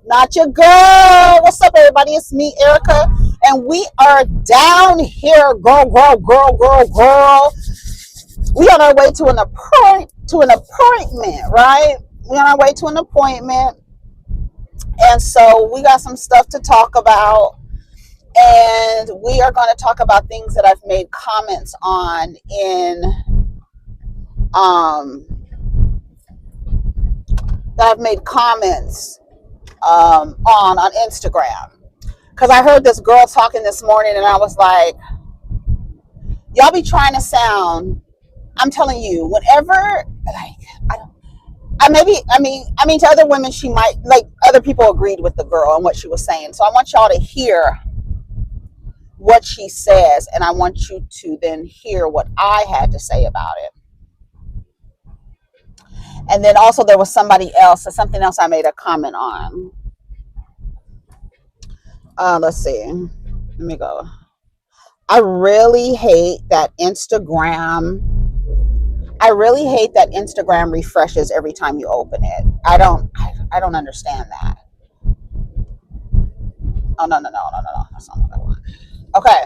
Not your girl. What's up, everybody? It's me, Erica, and we are down here, girl. We on our way to an appointment, right? We on our way to an appointment, and so we got some stuff to talk about, and we are going to talk about things that I've made comments on um that I've made comments on Instagram. Because I heard this girl talking this morning, and I was like, y'all be trying to sound. I'm telling you, whenever, like, I don't. I mean, to other women, she might, like, other people agreed with the girl and what she was saying. So I want y'all to hear what she says, and I want you to then hear what I had to say about it. And then also there was something else I made a comment on. Let's see. Let me go. I really hate that Instagram refreshes every time you open it. I don't understand that. Oh, no. That's not what I want. Okay.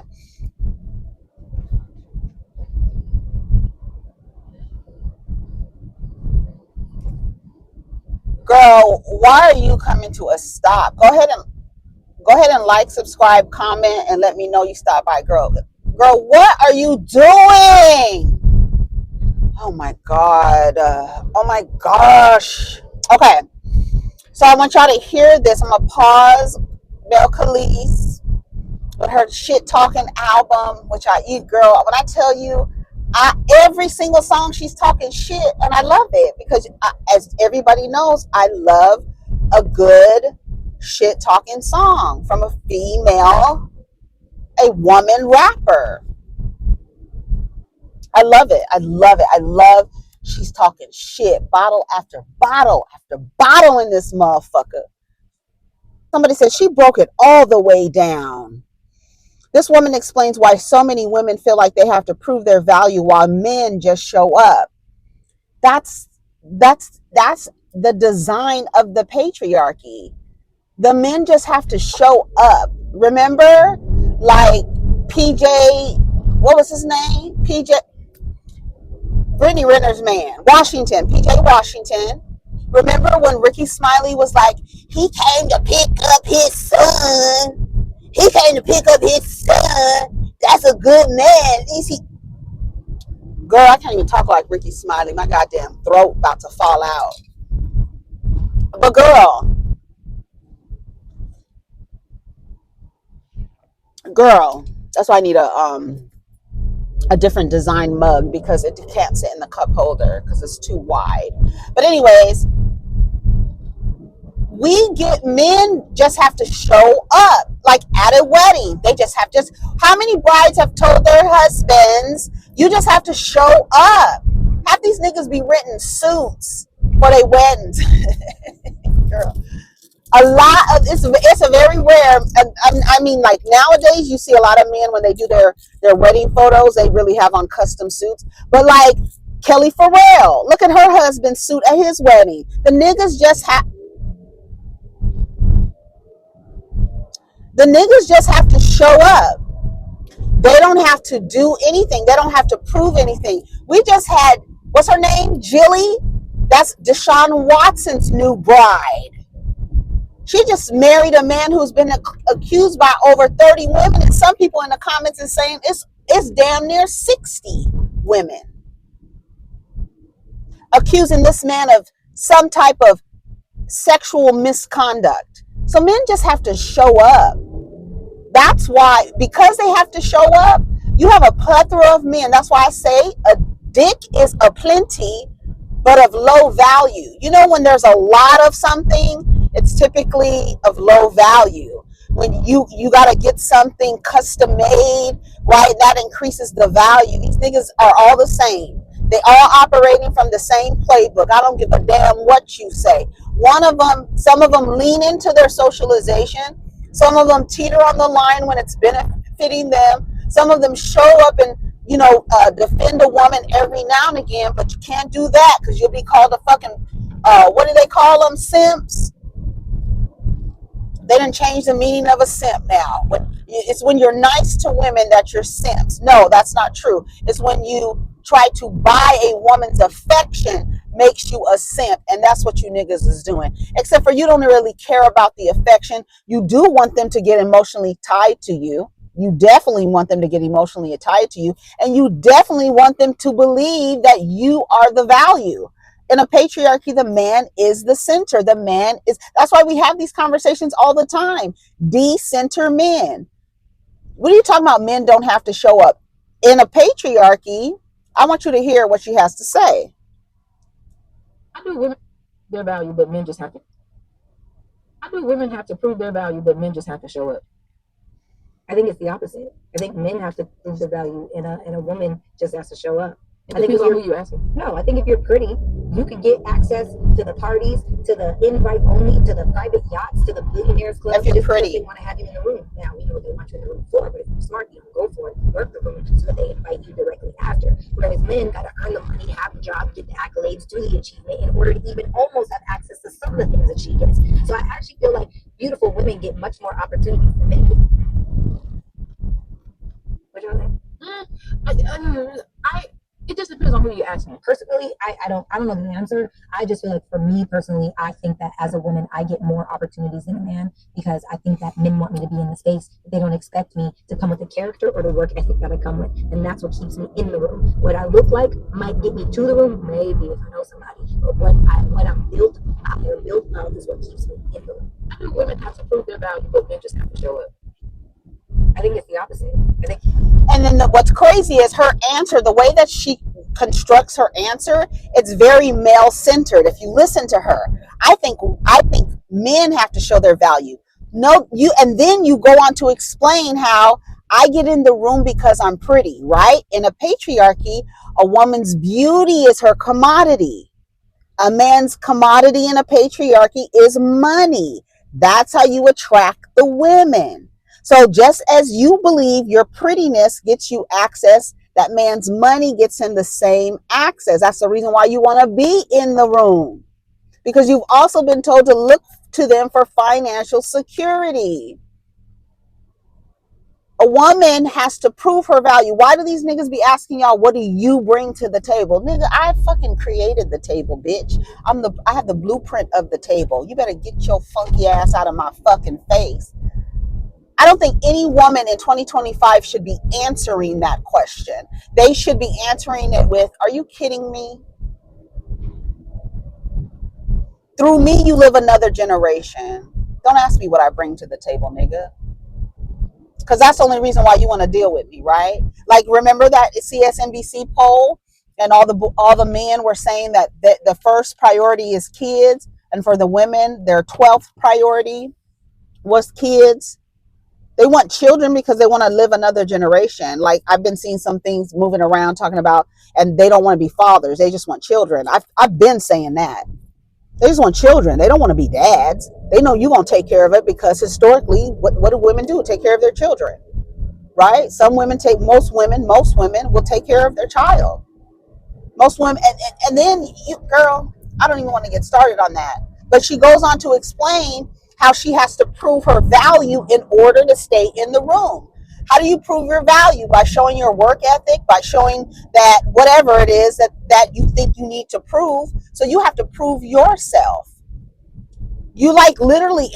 Girl, why are you coming to a stop? Go ahead and like, subscribe, comment, and let me know you stopped by, girl. Girl, what are you doing? Oh my God. Oh my gosh. Okay. So I want y'all to hear this. I'm gonna pause Bel Khalees with her shit talking album, which I eat, girl. When I tell you, every single song she's talking shit, and I love it because, as everybody knows, I love a good shit talking song from a woman rapper. I love it. I love it. I love she's talking shit, bottle after bottle after bottle in this motherfucker. Somebody said she broke it all the way down. This woman explains why so many women feel like they have to prove their value while men just show up. That's that's the design of the patriarchy. The men just have to show up. Remember, like PJ, what was his name? PJ, Brittany Renner's man, Washington, PJ Washington. Remember when Ricky Smiley was like, he came to pick up his son. He came to pick up his son. That's a good man. Girl, I can't even talk like Ricky Smiley. My goddamn throat about to fall out. But girl, that's why I need a different design mug because it can't sit in the cup holder because it's too wide. But anyways, men just have to show up like at a wedding. They just how many brides have told their husbands, you just have to show up? Have these niggas be renting suits for their weddings. Girl, a lot of it's a very rare. I mean, like nowadays you see a lot of men when they do their wedding photos, they really have on custom suits. But like Kelly Farrell, look at her husband's suit at his wedding. The niggas just have to show up. They don't have to do anything. They don't have to prove anything. We just had, what's her name? Jilly? That's Deshaun Watson's new bride. She just married a man who's been accused by over 30 women. And some people in the comments are saying it's damn near 60 women accusing this man of some type of sexual misconduct. So men just have to show up. That's why, because they have to show up, you have a plethora of men. That's why I say a dick is a plenty, but of low value. You know, when there's a lot of something, it's typically of low value. When you got to get something custom made, right? That increases the value. These niggas are all the same. They all operating from the same playbook. I don't give a damn what you say. Some of them lean into their socialization. Some of them teeter on the line when it's benefiting them. Some of them show up and, defend a woman every now and again, but you can't do that because you'll be called a fucking, what do they call them? Simps. They didn't change the meaning of a simp now. It's when you're nice to women that you're simps. No, that's not true. It's when you try to buy a woman's affection makes you a simp, and that's what you niggas is doing. Except for you don't really care about the affection. You do want them to get emotionally tied to you. You definitely want them to get emotionally tied to you, and you definitely want them to believe that you are the value. In a patriarchy, the man is the center. The man is, that's why we have these conversations all the time. Decenter men. What are you talking about? Men don't have to show up. In a patriarchy, I want you to hear what she has to say. I do women their value, but men just have to. I do women have to prove their value, but men just have to show up. I think it's the opposite. I think men have to prove their value, and a woman just has to show up. I think if you're, who you asking. No, I think if you're pretty, you can get access to the parties, to the invite only, to the private yachts, to the billionaires club. If you're pretty, they want to have you in the room. Now you know what they want you in the room for, but if you're smart, you don't go for it. You work the room so that they invite you directly after. Whereas men got to earn the money, have a job, get the accolades, do the achievement in order to even almost have access to some of the things that she gets. So I actually feel like beautiful women get much more opportunities than men do. What y'all think? I it just depends on who you ask me. Personally, I don't know the answer. I just feel like for me personally, I think that as a woman, I get more opportunities than a man because I think that men want me to be in the space. They don't expect me to come with the character or the work ethic that I come with, and that's what keeps me in the room. What I look like might get me to the room, maybe if I know somebody, but what I'm built of is what keeps me in the room. I think women have to prove their value, but men just have to show up. I think it's the opposite. And then what's crazy is her answer, the way that she constructs her answer, it's very male centered. If you listen to her, I think men have to show their value. No, you, and then you go on to explain how I get in the room because I'm pretty, right? In a patriarchy, a woman's beauty is her commodity. A man's commodity in a patriarchy is money. That's how you attract the women. So just as you believe your prettiness gets you access, that man's money gets him the same access. That's the reason why you want to be in the room. Because you've also been told to look to them for financial security. A woman has to prove her value. Why do these niggas be asking y'all, what do you bring to the table? Nigga, I fucking created the table, bitch. I have the blueprint of the table. You better get your funky ass out of my fucking face. I don't think any woman in 2025 should be answering that question. They should be answering it with, are you kidding me? Through me, you live another generation. Don't ask me what I bring to the table, nigga. Because that's the only reason why you want to deal with me, right? Like, remember that CSNBC poll, and all the men were saying that the first priority is kids, and for the women, their 12th priority was kids. They want children because they want to live another generation. Like, I've been seeing some things moving around talking about, and they don't want to be fathers. They just want children. I've been saying that. They just want children. They don't want to be dads. They know you're going to take care of it because historically, what do women do? Take care of their children, right? Most women will take care of their child. Most women, and then you, girl, I don't even want to get started on that. But she goes on to explain how she has to prove her value in order to stay in the room. How do you prove your value? By showing your work ethic, by showing that whatever it is that you think you need to prove. So you have to prove yourself. You like literally,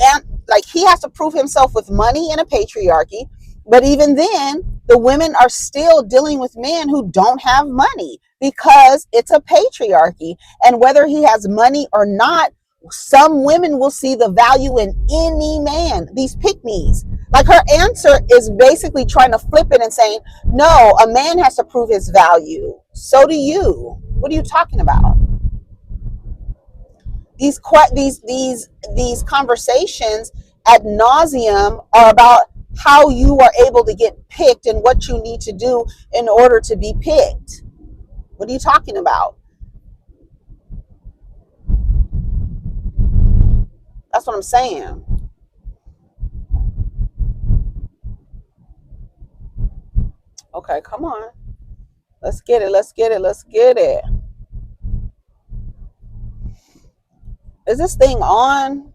like he has to prove himself with money in a patriarchy. But even then, the women are still dealing with men who don't have money because it's a patriarchy. And whether he has money or not, some women will see the value in any man, these pick-me's. Like, her answer is basically trying to flip it and saying, no, a man has to prove his value. So do you. What are you talking about? These conversations ad nauseum are about how you are able to get picked and what you need to do in order to be picked. What are you talking about? That's what I'm saying. Okay, come on. Let's get it. Let's get it. Let's get it. Is this thing on?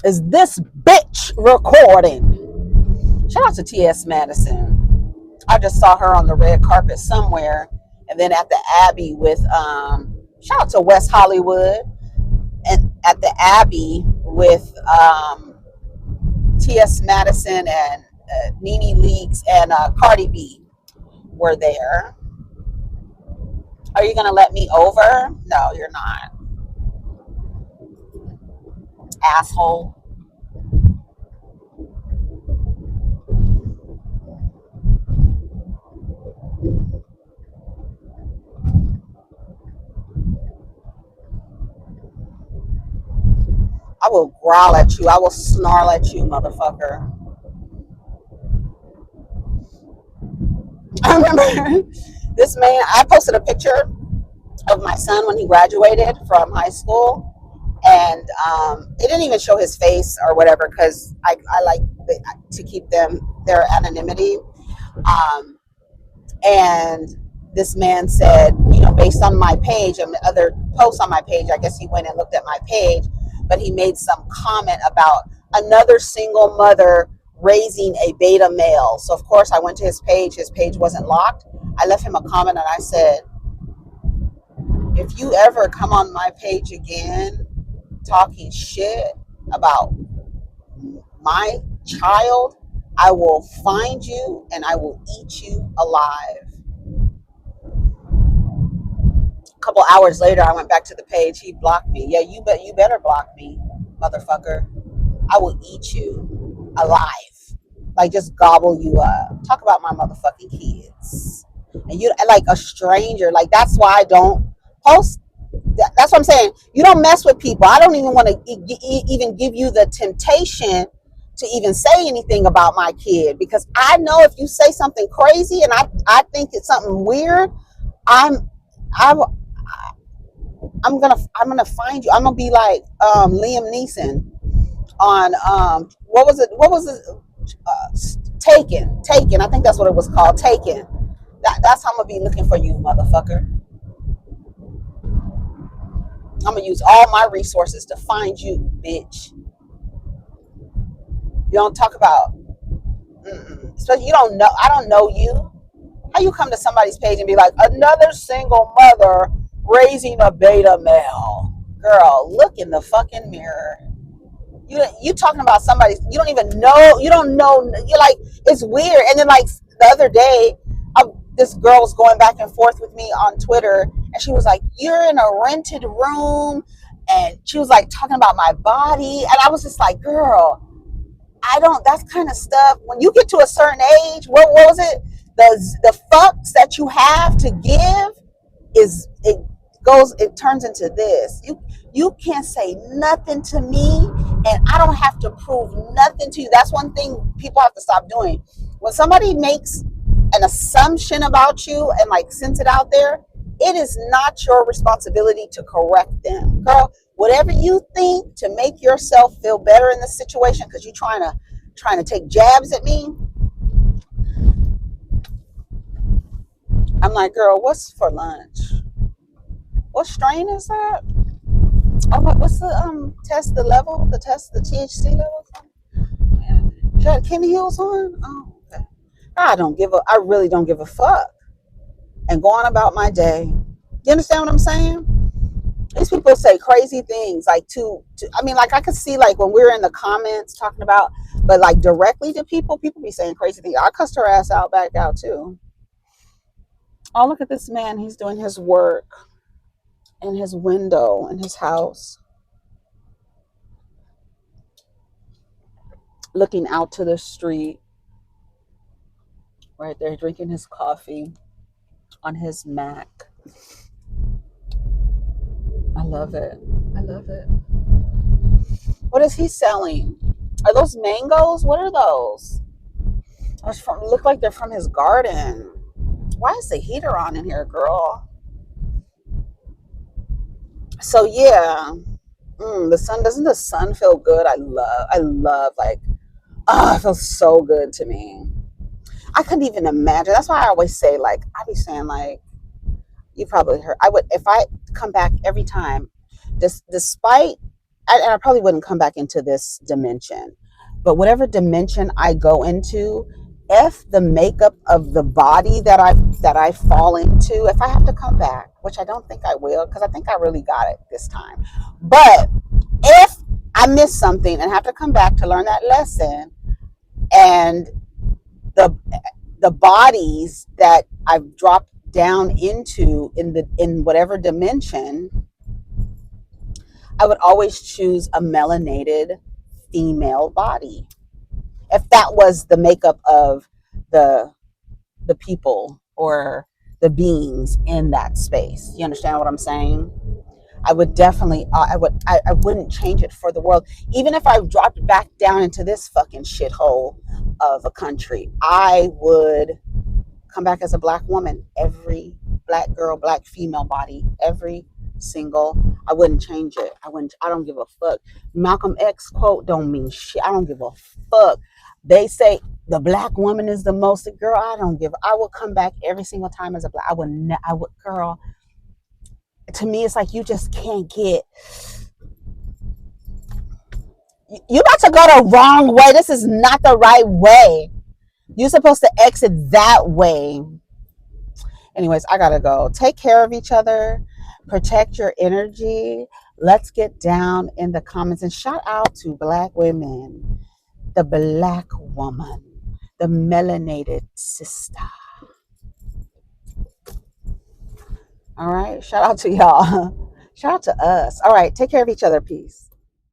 Is this bitch recording? Shout out to T.S. Madison. I just saw her on the red carpet somewhere, and then at the Abbey with shout out to West Hollywood, and at the Abbey with T.S. Madison and Nene Leakes and Cardi B were there. Are you gonna let me over? No, you're not, asshole. I will growl at you. I will snarl at you, motherfucker. I remember this man. I posted a picture of my son when he graduated from high school, and it didn't even show his face or whatever because I like to keep them their anonymity. Um, and this man said, based on my page and other posts on my page, I guess he went and looked at my page, but he made some comment about another single mother raising a beta male. So of course I went to his page. His page wasn't locked. I left him a comment and I said, if you ever come on my page again talking shit about my child, I will find you and I will eat you alive. A couple hours later, I went back to the page. He blocked me. Yeah, you better block me, motherfucker. I will eat you alive. Like just gobble you up. Talk about my motherfucking kids. And you like a stranger. Like that's why I don't post. That's what I'm saying. You don't mess with people. I don't even want to even give you the temptation to even say anything about my kid because I know if you say something crazy and I think it's something weird, I'm I'm I'm gonna find you. I'm gonna be like Liam Neeson on what was it Taken. I think that's what it was called, Taken. That's how I'm gonna be looking for you, motherfucker. I'm gonna use all my resources to find you, bitch. You don't talk about, especially you don't know. I don't know you. How you come to somebody's page and be like another single mother raising a beta male? Girl, look in the fucking mirror. You talking about somebody you don't even know. You don't know. You're like it's weird. And then like the other day, this girl was going back and forth with me on Twitter, and she was like, "You're in a rented room," and she was like talking about my body, and I was just like, "Girl, I don't. That's kind of stuff. When you get to a certain age, what was it? The fucks that you have to give is it turns into this. You can't say nothing to me and I don't have to prove nothing to you. That's one thing people have to stop doing. When somebody makes an assumption about you and like sends it out there, it is not your responsibility to correct them. Girl, whatever you think to make yourself feel better in the situation because you're trying to take jabs at me. I'm like, girl, what's for lunch? What strain is that? Oh, what's the test the level? The test the THC level? Yeah. You had Kenny Hills on? Oh, okay. I really don't give a fuck. And go on about my day. You understand what I'm saying? These people say crazy things like I mean, like I could see like when we're in the comments talking about, but like directly to people be saying crazy things. I cussed her ass out back out too. Oh, look at this man. He's doing his work in his window in his house, looking out to the street right there, drinking his coffee on his Mac. I love it. I love it. What is he selling? Are those mangoes? What are those? Look like they're from his garden. Why is the heater on in here, girl? So yeah, the sun doesn't the sun feel good? I love like, it feels so good to me. I couldn't even imagine. That's why I always say like I be saying like you probably heard I would if I come back every time, despite I probably wouldn't come back into this dimension, but whatever dimension I go into, if the makeup of the body that I fall into, if I have to come back, which I don't think I will, because I think I really got it this time, but if I miss something and have to come back to learn that lesson, and the the bodies that I've dropped down into in whatever dimension, I would always choose a melanated female body. If that was the makeup of the the people or the beings in that space. You understand what I'm saying? I would definitely I wouldn't change it for the world. Even if I dropped back down into this fucking shithole of a country, I would come back as a black woman. Every black girl, black female body, every single. I wouldn't change it. I don't give a fuck. Malcolm X quote don't mean shit. I don't give a fuck. They say the black woman is the most girl. I don't give. I will come back every single time as a black. I would. I would, girl. To me, it's like you just can't get. You about to go the wrong way. This is not the right way. You're supposed to exit that way. Anyways, I gotta go. Take care of each other, protect your energy. Let's get down in the comments and shout out to black women, the black woman, the melanated sister. All right, shout out to y'all. Shout out to us. All right, take care of each other. Peace.